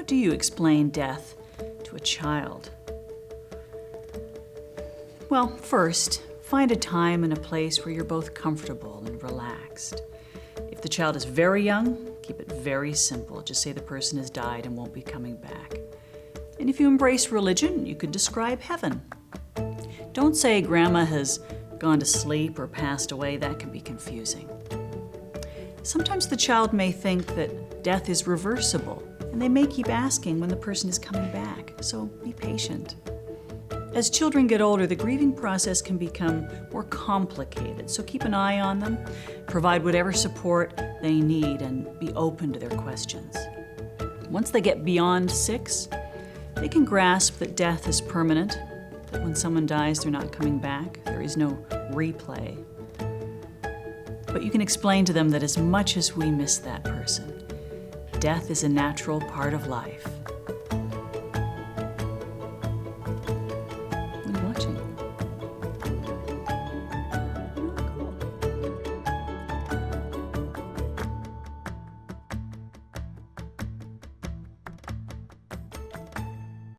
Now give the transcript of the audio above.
do you explain death to a child? Well, first, find a time and a place where you're both comfortable and relaxed. If the child is very young, keep it very simple. Just say the person has died and won't be coming back. And if you embrace religion, you could describe heaven. Don't say grandma has gone to sleep or passed away. That can be confusing. Sometimes the child may think that death is reversible, and they may keep asking when the person is coming back, so be patient. As children get older, the grieving process can become more complicated, so keep an eye on them, provide whatever support they need, and be open to their questions. Once they get beyond 6, they can grasp that death is permanent, that when someone dies, they're not coming back. There is no replay. But you can explain to them that as much as we miss that person, death is a natural part of life.